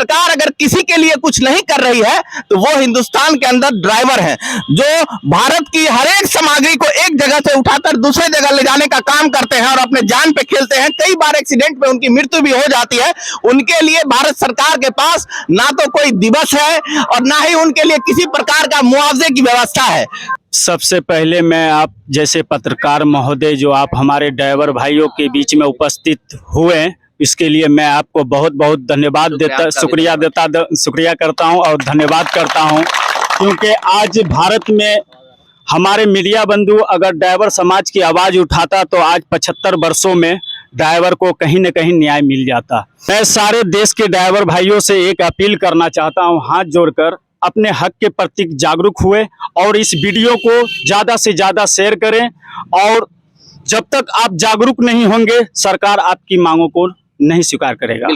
सरकार अगर किसी के लिए कुछ नहीं कर रही है तो वो हिंदुस्तान के अंदर ड्राइवर हैं, जो भारत की हर एक सामग्री को एक जगह से उठाकर दूसरे जगह ले जाने का काम करते हैं और अपने जान पे खेलते हैं। कई बार एक्सीडेंट में उनकी मृत्यु भी हो जाती है। उनके लिए भारत सरकार के पास ना तो कोई दिवस है और ना ही उनके लिए किसी प्रकार का मुआवजे की व्यवस्था है। सबसे पहले मैं आप जैसे पत्रकार महोदय जो आप हमारे ड्राइवर भाइयों के बीच में उपस्थित हुए, इसके लिए मैं आपको बहुत बहुत धन्यवाद शुक्रिया करता हूं और धन्यवाद करता हूं, क्योंकि आज भारत में हमारे मीडिया बंधु अगर ड्राइवर समाज की आवाज़ उठाता तो आज 75 वर्षों में ड्राइवर को कहीं न कहीं न्याय मिल जाता। मैं सारे देश के ड्राइवर भाइयों से एक अपील करना चाहता हूं, हाथ जोड़कर अपने हक के प्रति जागरूक हुए और इस वीडियो को ज़्यादा से ज़्यादा शेयर करें। और जब तक आप जागरूक नहीं होंगे सरकार आपकी मांगों को नहीं स्वीकार करेगा।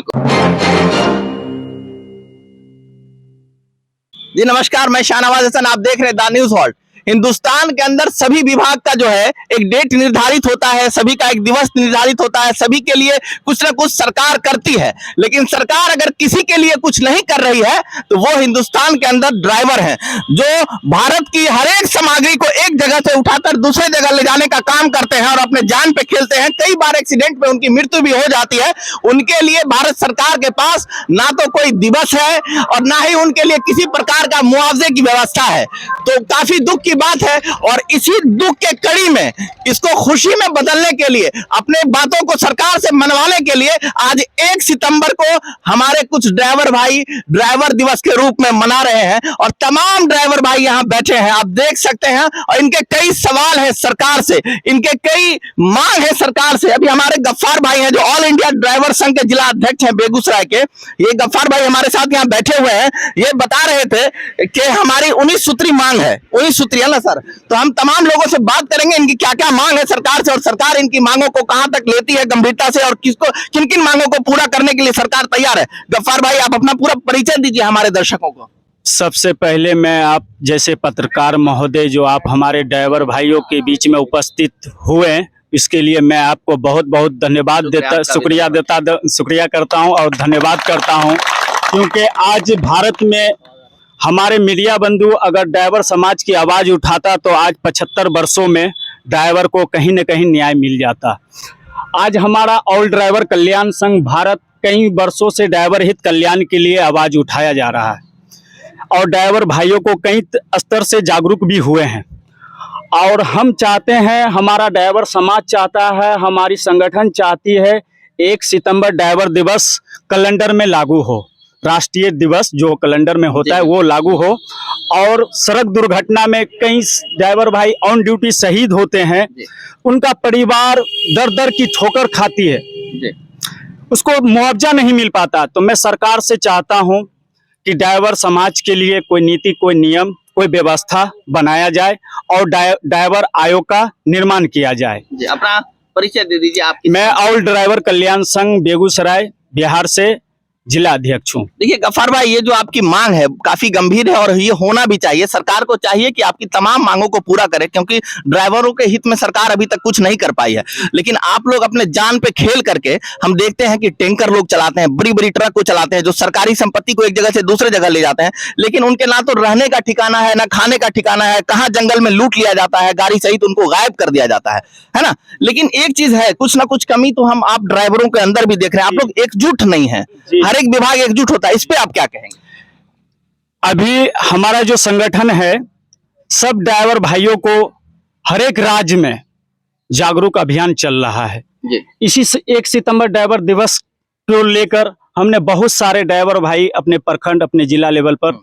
जी नमस्कार, मैं शाहनवाज हसन, आप देख रहे हैं द न्यूज हॉल्ट। हिंदुस्तान के अंदर सभी विभाग का जो है एक डेट निर्धारित होता है, सभी का एक दिवस निर्धारित होता है, सभी के लिए कुछ ना कुछ सरकार करती है। लेकिन सरकार अगर किसी के लिए कुछ नहीं कर रही है तो वो हिंदुस्तान के अंदर ड्राइवर हैं, जो भारत की हर एक सामग्री को एक जगह से उठाकर दूसरे जगह ले जाने का काम करते हैं और अपने जान पे खेलते हैं। कई बार एक्सीडेंट में उनकी मृत्यु भी हो जाती है। उनके लिए भारत सरकार के पास ना तो कोई दिवस है और ना ही उनके लिए किसी प्रकार का मुआवजे की व्यवस्था है। तो काफी दुख की बात है और इसी दुख के कड़ी में इसको खुशी में बदलने के लिए, अपने बातों को सरकार से मनवाने के लिए आज 1 सितंबर को हमारे कुछ ड्राइवर भाई ड्राइवर दिवस के रूप में मना रहे हैं और तमाम ड्राइवर भाई यहां बैठे हैं, आप देख सकते हैं। और इनके कई सवाल हैं सरकार से, इनके कई मांग है सरकार से। अभी हमारे गफ्फार भाई हैं जो ऑल इंडिया ड्राइवर संघ के जिला अध्यक्ष हैं बेगूसराय के, ये गफ्फार भाई हमारे साथ यहाँ बैठे हुए हैं। ये बता रहे थे कि हमारी 19 सूत्री मांग है, 19 सूत्री है ना सर। तो हम तमाम लोगों से बात करेंगे इनकी क्या क्या मांग है सरकार से और सरकार इनकी मांगों को कहां तक लेती है गंभीरता से और किसको किन किन मांगों को पूरा करने के लिए सरकार तैयार है। गफ्फार भाई, आप अपना पूरा परिचय दीजिए हमारे दर्शकों को। सबसे पहले मैं आप जैसे पत्रकार महोदय जो आप हमारे ड्राइवर भाइयों के बीच में उपस्थित हुए, इसके लिए मैं आपको बहुत बहुत धन्यवाद शुक्रिया करता हूं और धन्यवाद करता हूं, क्योंकि आज भारत में हमारे मीडिया बंधु अगर ड्राइवर समाज की आवाज़ उठाता तो आज 75 वर्षों में ड्राइवर को कहीं न कहीं न्याय मिल जाता। आज हमारा ऑल ड्राइवर कल्याण संघ भारत कई वर्षों से ड्राइवर हित कल्याण के लिए आवाज़ उठाया जा रहा है और ड्राइवर भाइयों को कई स्तर से जागरूक भी हुए हैं। और हम चाहते हैं, हमारा ड्राइवर समाज चाहता है, हमारी संगठन चाहती है 1 सितंबर ड्राइवर दिवस कैलेंडर में लागू हो, राष्ट्रीय दिवस जो कैलेंडर में होता है वो लागू हो। और सड़क दुर्घटना में कई ड्राइवर भाई ऑन ड्यूटी शहीद होते हैं, उनका परिवार दर दर की ठोकर खाती है, उसको मुआवजा नहीं मिल पाता। तो मैं सरकार से चाहता हूं कि ड्राइवर समाज के लिए कोई नीति, कोई नियम, कोई व्यवस्था बनाया जाए और ड्राइवर आयोग का निर्माण किया जाए। अपना परिचय दे दीजिए आप। मैं ऑल ड्राइवर कल्याण संघ बेगूसराय बिहार से जिला अध्यक्ष हूँ। देखिए गफ्फार भाई, ये जो आपकी मांग है काफी गंभीर है और ये होना भी चाहिए। सरकार को चाहिए कि आपकी तमाम मांगों को पूरा करे, क्योंकि ड्राइवरों के हित में सरकार अभी तक कुछ नहीं कर पाई है। लेकिन आप लोग अपने जान पे खेल करके, हम देखते हैं कि टैंकर लोग चलाते हैं, बड़ी बड़ी ट्रक को चलाते हैं जो सरकारी संपत्ति को एक जगह से दूसरे जगह ले जाते हैं, लेकिन उनके ना तो रहने का ठिकाना है ना खाने का ठिकाना है, कहाँ जंगल में लूट लिया जाता है, गाड़ी सहित उनको गायब कर दिया जाता है ना। लेकिन एक चीज है, कुछ ना कुछ कमी तो हम आप ड्राइवरों के अंदर भी देख रहे हैं, आप लोग एकजुट नहीं है। हर एक विभाग एकजुट होता है, इस पे आप क्या कहेंगे? अभी हमारा जो संगठन है सब ड्राइवर भाइयों को हर एक राज्य में जागरूक अभियान चल रहा है। इसी 1 सितंबर ड्राइवर दिवस को लेकर हमने बहुत सारे ड्राइवर भाई अपने प्रखंड, अपने जिला लेवल पर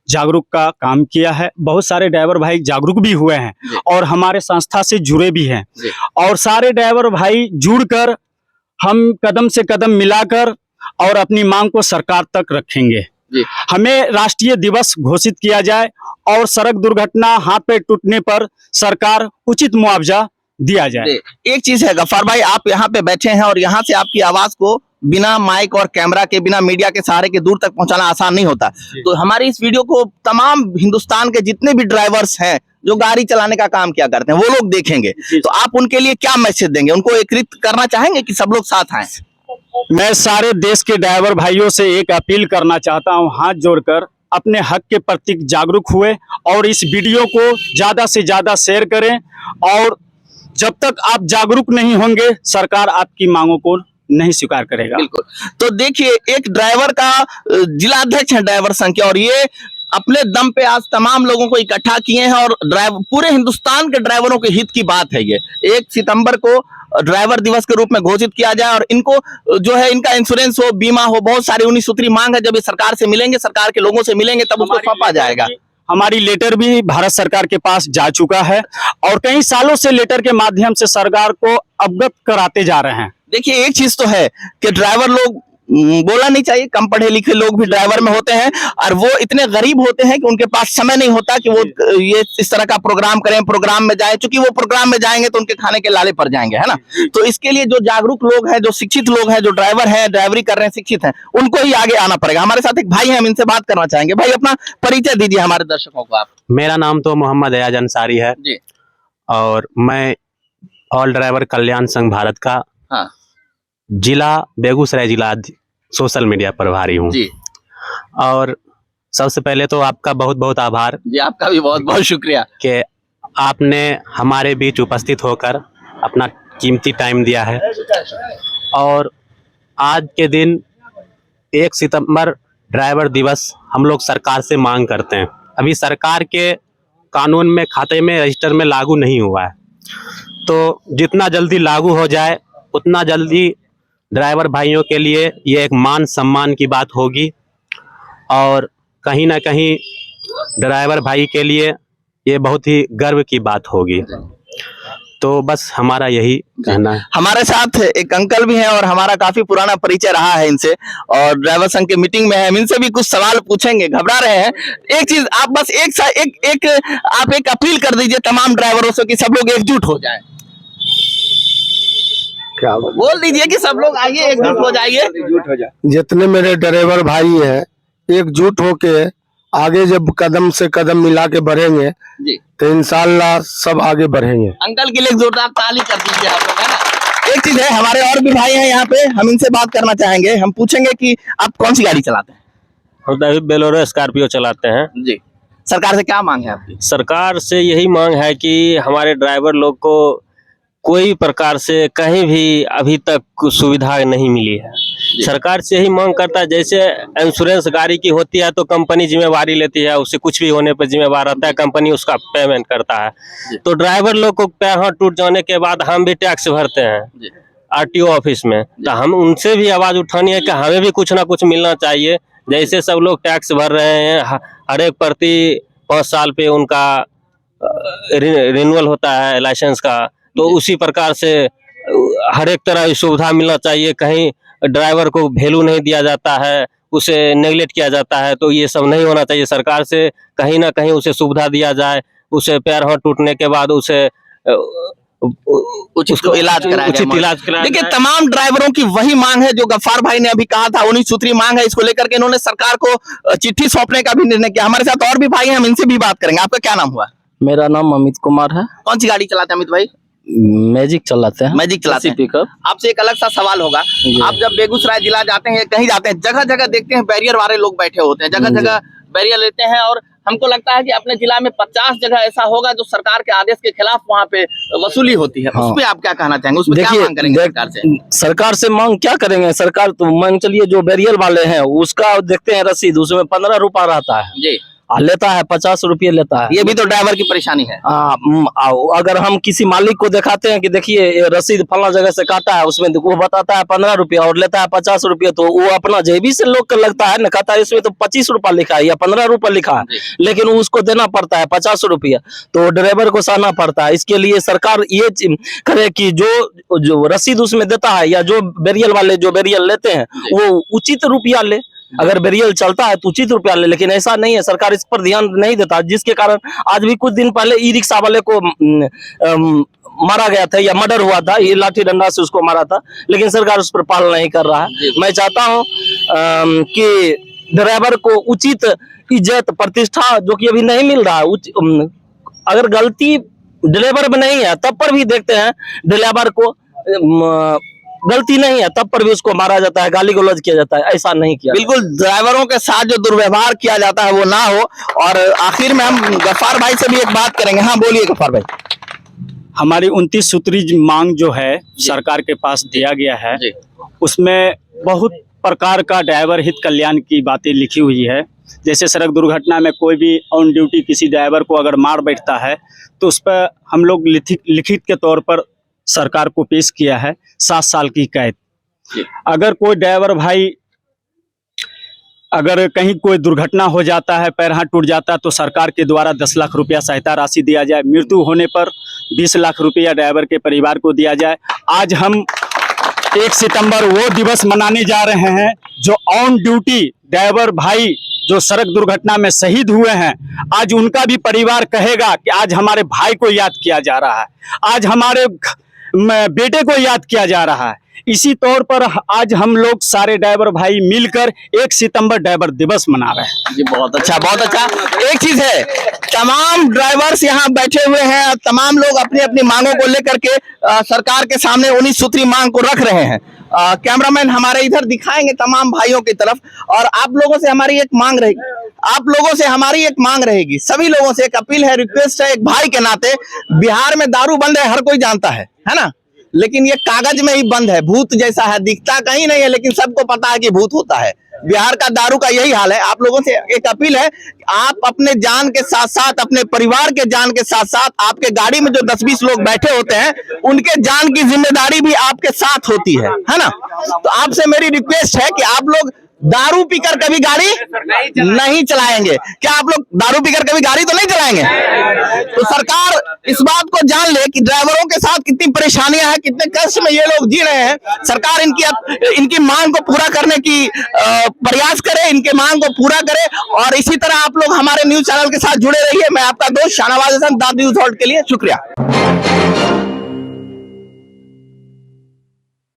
जागरूक का काम किया है। बहुत सारे ड्राइवर भाई जागरूक भी हुए हैं और हमारे संस्था से जुड़े भी हैं। और सारे ड्राइवर भाई जुड़कर हम कदम से कदम मिलाकर और अपनी मांग को सरकार तक रखेंगे। हमें राष्ट्रीय दिवस घोषित किया जाए और सड़क दुर्घटना, हाथ पैर टूटने पर सरकार उचित मुआवजा दिया जाए। एक चीज है गफ्फार भाई, आप यहाँ पे बैठे हैं और यहाँ से आपकी आवाज को बिना माइक और कैमरा के, बिना मीडिया के सहारे के दूर तक पहुंचाना आसान नहीं होता। तो हमारी इस वीडियो को तमाम हिंदुस्तान के जितने भी ड्राइवर्स हैं जो गाड़ी चलाने का काम क्या करते हैं वो लोग देखेंगे, तो आप उनके लिए क्या मैसेज देंगे? उनको एकत्रित करना चाहेंगे कि सब लोग साथ आए? मैं सारे देश के ड्राइवर भाइयों से एक अपील करना चाहता हूं, हाथ जोड़कर अपने हक के प्रति जागरूक हुए और इस वीडियो को ज्यादा से ज्यादा शेयर करें। और जब तक आप जागरूक नहीं होंगे सरकार आपकी मांगों को नहीं स्वीकार करेगा। बिल्कुल। तो देखिए, एक ड्राइवर का जिला अध्यक्ष है ड्राइवर संघ के, और ये अपने दम पे आज तमाम लोगों को इकट्ठा किए हैं और पूरे हिंदुस्तान के ड्राइवरों के हित की बात है। ये 1 सितंबर को ड्राइवर दिवस के रूप में घोषित किया जाए और इनको जो है इनका इंश्योरेंस हो, बीमा हो, बहुत सारी 19 सूत्री मांग है। जब ये सरकार से मिलेंगे, सरकार के लोगों से मिलेंगे, तब उसको सौंपा जाएगा। हमारी लेटर भी भारत सरकार के पास जा चुका है और कई सालों से लेटर के माध्यम से सरकार को अवगत कराते जा रहे हैं। देखिए, एक चीज तो है कि ड्राइवर लोग बोला नहीं चाहिए, कम पढ़े लिखे लोग भी ड्राइवर में होते हैं और वो इतने गरीब होते हैं कि उनके पास समय नहीं होता कि वो ये इस तरह का प्रोग्राम करें, प्रोग्राम में जाए। क्योंकि वो प्रोग्राम में जाएंगे तो उनके खाने के लाले पड़ जाएंगे, है ना। तो इसके लिए जो जागरूक लोग हैं, जो शिक्षित लोग हैं, जो ड्राइवर हैं, ड्राइवरी कर रहे हैं, शिक्षित हैं, उनको ही आगे आना पड़ेगा। हमारे साथ एक भाई हैं, हम इनसे बात करना चाहेंगे। भाई, अपना परिचय दीजिए हमारे दर्शकों को आप। मेरा नाम तो मोहम्मद एयाज अंसारी है जी। और मैं ऑल ड्राइवर कल्याण संघ भारत का जिला बेगूसराय जिला सोशल मीडिया प्रभारी हूँ जी। और सबसे पहले तो आपका बहुत बहुत आभार जी। आपका भी बहुत बहुत शुक्रिया कि आपने हमारे बीच उपस्थित होकर अपना कीमती टाइम दिया है। और आज के दिन 1 सितंबर ड्राइवर दिवस हम लोग सरकार से मांग करते हैं। अभी सरकार के कानून में, खाते में, रजिस्टर में लागू नहीं हुआ है, तो जितना जल्दी लागू हो जाए उतना जल्दी ड्राइवर भाइयों के लिए ये एक मान सम्मान की बात होगी और कहीं ना कहीं ड्राइवर भाई के लिए ये बहुत ही गर्व की बात होगी। तो बस हमारा यही कहना है। हमारे साथ एक अंकल भी हैं और हमारा काफी पुराना परिचय रहा है इनसे, और ड्राइवर संघ के मीटिंग में है, हम इनसे भी कुछ सवाल पूछेंगे। घबरा रहे हैं। एक चीज आप बस एक अपील कर दीजिए तमाम ड्राइवरों से कि सब लोग एकजुट हो जाएं। क्या बोल दीजिए कि सब लोग आइए, एकजुट हो जाइए। जितने मेरे ड्राइवर भाई हैं, एकजुट होके आगे जब कदम से कदम मिला के बढ़ेंगे जी, तो इंशाल्लाह सब आगे बढ़ेंगे। अंकल के लिए जोरदार ताली कर दीजिए आप लोग, है ना। एक चीज है, हमारे और भी भाई हैं यहाँ पे, हम इनसे बात करना चाहेंगे। हम पूछेंगे कि आप कौन सी गाड़ी चलाते हैं? हम तो अभी बोलेरो स्कॉर्पियो चलाते हैं जी। सरकार से क्या मांग है आपकी? सरकार से यही मांग है कि हमारे ड्राइवर लोग को कोई प्रकार से कहीं भी अभी तक सुविधा नहीं मिली है। सरकार से यही मांग करता है, जैसे इंश्योरेंस गाड़ी की होती है तो कंपनी जिम्मेवारी लेती है, उससे कुछ भी होने पर जिम्मेवार रहता है, कंपनी उसका पेमेंट करता है। तो ड्राइवर लोग को पैर हाथ टूट जाने के बाद हम भी टैक्स भरते हैं आरटीओ ऑफिस में, तो हम उनसे भी आवाज उठानी है कि हमें भी कुछ ना कुछ मिलना चाहिए। जैसे सब लोग टैक्स भर रहे हैं, हर एक प्रति 5 साल पे उनका रिन्यूअल होता है लाइसेंस का, तो उसी प्रकार से हर एक तरह की सुविधा मिलना चाहिए। कहीं ड्राइवर को वैल्यू नहीं दिया जाता है, उसे नेगलेक्ट किया जाता है, तो ये सब नहीं होना चाहिए। सरकार से कहीं ना कहीं उसे सुविधा दिया जाए, उसे पैर हाथ टूटने के बाद उसे उचित इलाज कराया। देखिए, तमाम ड्राइवरों की वही मांग है जो गफ्फार भाई ने अभी कहा था, 19 सूत्री मांग है। इसको लेकर के इन्होंने सरकार को चिट्ठी सौंपने का भी निर्णय किया। हमारे साथ और भी भाई हैं, हम इनसे भी बात करेंगे। आपका क्या नाम हुआ? मेरा नाम अमित कुमार है। कौन सी गाड़ी चलाते हैं अमित भाई? मैजिक चलाते हैं। मैजिक चलाते हैं। पिकअप। आपसे एक अलग सा सवाल होगा, आप जब बेगूसराय जिला जाते हैं, कहीं जाते हैं, जगह जगह देखते हैं बैरियर वाले लोग बैठे होते हैं, जगह जगह बैरियर लेते हैं, और हमको लगता है कि अपने जिला में 50 जगह ऐसा होगा जो सरकार के आदेश के खिलाफ वहाँ पे वसूली होती है। उस पे आप क्या कहना चाहेंगे? उसमें क्या मांग करेंगे सरकार से? सरकार से मांग क्या करेंगे? सरकार तो मान चलिए जो बैरियर वाले हैं उसका देखते हैं रसीद, उसमें 15 रुपया रहता है जी, लेता है 50 रुपये लेता है। ये भी तो ड्राइवर की परेशानी है। अगर हम किसी मालिक को दिखाते हैं कि देखिए ये रसीद फला जगह से काटा है, उसमें वो बताता है 15 रुपया और लेता है 50 रुपये, तो वो अपना जेबी से लोग को लगता है न, कहता है इसमें तो 25 रुपया लिखा है या 15 रुपया लिखा है, लेकिन उसको देना पड़ता है 50 रुपया, तो ड्राइवर को सहना पड़ता है। इसके लिए सरकार ये करे कि जो रसीद उसमें देता है या जो बैरियल वाले जो बैरियल लेते हैं वो उचित रुपया ले। अगर बैरियल चलता है तो उचित रुपया ले, लेकिन ऐसा नहीं है, सरकार इस पर ध्यान नहीं देता, जिसके कारण आज भी कुछ दिन पहले ई रिक्शा वाले को मारा गया था या मर्डर हुआ था, ये लाठी डंडा से उसको मारा था, लेकिन सरकार उस पर पालन नहीं कर रहा है। मैं चाहता हूँ कि ड्राइवर को उचित इज्जत प्रतिष्ठा जो कि अभी नहीं मिल रहा है, अगर गलती ड्राइवर में नहीं है तब पर भी देखते हैं ड्राइवर को गलती नहीं है तब पर भी उसको मारा जाता है, गाली गलौज किया जाता है, ऐसा नहीं किया। बिल्कुल ड्राइवरों के साथ जो दुर्व्यवहार किया जाता है वो ना हो। और आखिर में हम गफ्फार भाई से भी एक बात करेंगे। हाँ बोलिए गफ्फार भाई। हमारी 29 सूत्री मांग जो है सरकार के पास दिया गया है, उसमें बहुत प्रकार का ड्राइवर हित कल्याण की बातें लिखी हुई है। जैसे सड़क दुर्घटना में कोई भी ऑन ड्यूटी किसी ड्राइवर को अगर मार बैठता है तो उस पर हम लोग लिखित के तौर पर सरकार को पेश किया है 7 साल की कैद। अगर कोई ड्राइवर भाई अगर कहीं कोई दुर्घटना हो जाता है, पैर हाथ टूट जाता है, तो सरकार के द्वारा 10 लाख रुपया सहायता राशि दिया जाए। मृत्यु होने पर 20 लाख रुपया ड्राइवर के परिवार को दिया जाए। आज हम 1 सितंबर वो दिवस मनाने जा रहे हैं जो ऑन ड्यूटी ड्राइवर भाई जो सड़क दुर्घटना में शहीद हुए हैं, आज उनका भी परिवार कहेगा कि आज हमारे भाई को याद किया जा रहा है, आज हमारे बेटे को याद किया जा रहा है। इसी तौर पर आज हम लोग सारे ड्राइवर भाई मिलकर 1 सितंबर ड्राइवर दिवस मना रहे हैं। जी बहुत अच्छा, बहुत अच्छा। एक चीज है, तमाम ड्राइवर्स यहाँ बैठे हुए हैं, तमाम लोग अपनी अपनी मांगों को लेकर के सरकार के सामने 19 सूत्री मांग को रख रहे हैं। कैमरामैन हमारे इधर दिखाएंगे तमाम भाइयों की तरफ। और आप लोगों से हमारी एक मांग रहेगी, सभी लोगों से एक अपील है, रिक्वेस्ट है, एक भाई के नाते। बिहार में दारू बंद है, हर कोई जानता है ना, लेकिन ये कागज में ही बंद है, भूत जैसा है, दिखता कहीं नहीं है, लेकिन सबको पता है कि भूत होता है। बिहार का दारू का यही हाल है। आप लोगों से एक अपील है, आप अपने जान के साथ साथ, अपने परिवार के जान के साथ साथ, आपके गाड़ी में जो 10-20 लोग बैठे होते हैं, उनके जान की जिम्मेदारी भी आपके साथ होती है ना। तो आपसे मेरी रिक्वेस्ट है कि आप लोग दारू पीकर कभी गाड़ी नहीं चलाएंगे। क्या आप लोग दारू पीकर कभी गाड़ी तो नहीं चलाएंगे? तो सरकार इस बात को जान ले कि ड्राइवरों के साथ कितनी परेशानियां हैं, कितने कष्ट में ये लोग जी रहे हैं। सरकार इनकी मांग को पूरा करने की प्रयास करे, इनके मांग को पूरा करे। और इसी तरह आप लोग हमारे न्यूज चैनल के साथ जुड़े रहिए। मैं आपका दोस्त Shahnawaz Hassan, the news halt के लिए शुक्रिया।